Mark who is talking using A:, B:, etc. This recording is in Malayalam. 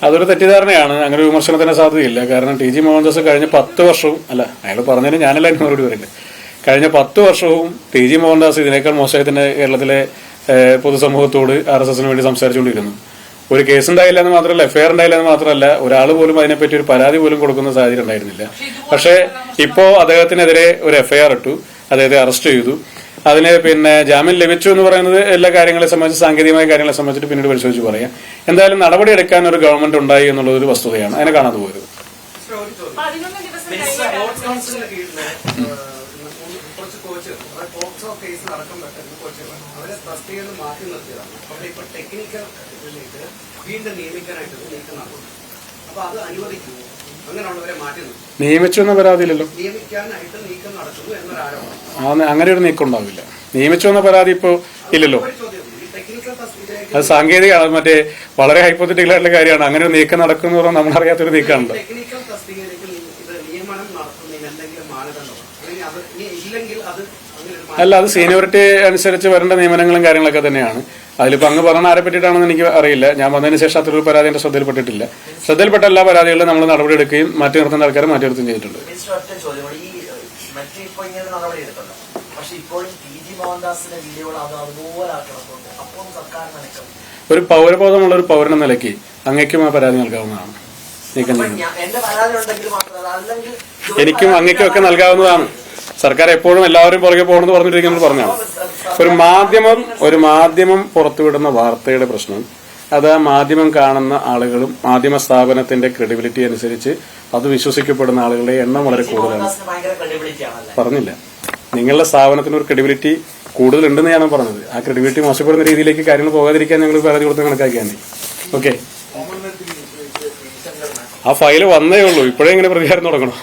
A: അതൊരു തെറ്റിദ്ധാരണയാണ്. അങ്ങനെ ഒരു വിമർശനത്തിന് സാധ്യതയില്ല. കാരണം ടി ജി മോഹൻദാസ് കഴിഞ്ഞ 10 വർഷവും അല്ല, അയാൾ പറഞ്ഞതിന് ഞാനല്ല അതിന് മറുപടി പറയുന്നത്. കഴിഞ്ഞ 10 വർഷവും ടി ജി മോഹൻദാസ് ഇതിനേക്കാൾ മോശമായി തന്നെ കേരളത്തിലെ പൊതുസമൂഹത്തോട് RSSന് വേണ്ടി സംസാരിച്ചുകൊണ്ടിരിക്കുന്നു. ഒരു കേസ് ഉണ്ടായില്ല എന്ന് മാത്രമല്ല, എഫ്ഐആർ ഉണ്ടായില്ല എന്ന് മാത്രമല്ല, ഒരാൾ പോലും അതിനെപ്പറ്റി ഒരു പരാതി പോലും കൊടുക്കുന്ന സാഹചര്യം ഉണ്ടായിരുന്നില്ല. പക്ഷേ ഇപ്പോ അദ്ദേഹത്തിനെതിരെ ഒരു എഫ്ഐആർ ഇട്ടു, അദ്ദേഹത്തെ അറസ്റ്റ് ചെയ്തു. അതിന് ജാമ്യം ലഭിച്ചു എന്ന് പറയുന്നത് എല്ലാ കാര്യങ്ങളെ സംബന്ധിച്ച്, സാങ്കേതികമായ കാര്യങ്ങളെ സംബന്ധിച്ചിട്ട് പിന്നീട് പരിശോധിച്ച് പറയാം. എന്തായാലും നടപടി എടുക്കാൻ ഒരു ഗവൺമെന്റ് ഉണ്ടായി എന്നുള്ളത് ഒരു വസ്തുതയാണ്. അതിനെ കാണാതെ പോയത്. നിയമിച്ചു എന്ന പരാതിയില്ലല്ലോ. അങ്ങനെ ഒരു നീക്കം ഉണ്ടാവില്ല. നിയമിച്ചു എന്ന പരാതി ഇപ്പോ ഇല്ലല്ലോ. അത് സാങ്കേതികമാണ്, മറ്റേ വളരെ ഹൈപ്പോത്തറ്റിക്കൽ ആയിട്ടുള്ള കാര്യമാണ്. അങ്ങനെ ഒരു നീക്കം നടക്കുന്ന പറഞ്ഞാൽ നമ്മളറിയാത്തൊരു നീക്കമാണല്ലോ. അല്ല, അത് സീനിയോറിറ്റി അനുസരിച്ച് വരേണ്ട നിയമനങ്ങളും കാര്യങ്ങളൊക്കെ തന്നെയാണ്. അതിലിപ്പോ അങ്ങ് പറഞ്ഞ ആരെ പറ്റിയിട്ടാണെന്ന് എനിക്ക് അറിയില്ല. ഞാൻ വന്നതിന് ശേഷം അത്രയൊരു പരാതി എന്റെ ശ്രദ്ധയിൽപ്പെട്ടിട്ടില്ല. ശ്രദ്ധയിൽപ്പെട്ട എല്ലാ പരാതികളിലും നമ്മൾ നടപടിയെടുക്കുകയും മാറ്റി നിർത്തുന്ന ആൾക്കാരെ മാറ്റി നിർത്തുകയും ചെയ്തിട്ടുണ്ട്. ഒരു പൗരബോധമുള്ള ഒരു പൗരൻ എന്ന നിലയ്ക്ക് അങ്ങേക്കും ആ പരാതി നൽകാവുന്നതാണ്. നീക്കം ചെയ്യുന്നത് എനിക്കും അങ്ങേക്കും ഒക്കെ നൽകാവുന്നതാണ്. സർക്കാർ എപ്പോഴും എല്ലാവരും പുറകെ പോകണമെന്ന് പറഞ്ഞിരിക്കുന്നത് പറഞ്ഞാണ്. ഒരു മാധ്യമം പുറത്തുവിടുന്ന വാർത്തയുടെ പ്രശ്നം അത് ആ മാധ്യമം കാണുന്ന ആളുകളും മാധ്യമ സ്ഥാപനത്തിന്റെ ക്രെഡിബിലിറ്റി അനുസരിച്ച് അത് വിശ്വസിക്കപ്പെടുന്ന ആളുകളുടെ എണ്ണം വളരെ കൂടുതലാണ്. പറഞ്ഞില്ല, നിങ്ങളുടെ സ്ഥാപനത്തിന് ഒരു ക്രെഡിബിലിറ്റി കൂടുതലുണ്ടെന്ന് ഞാൻ പറഞ്ഞത്. ആ ക്രെഡിബിലിറ്റി മോശപ്പെടുന്ന രീതിയിലേക്ക് കാര്യങ്ങൾ പോകാതിരിക്കാൻ ഞങ്ങൾ പരാതി കൊടുത്ത് കണക്കാക്കിയാൽ മതി. ഓക്കെ, ആ ഫയല് വന്നേ ഉള്ളൂ, ഇപ്പോഴേ ഇങ്ങനെ പ്രതികാരം തുടങ്ങണം.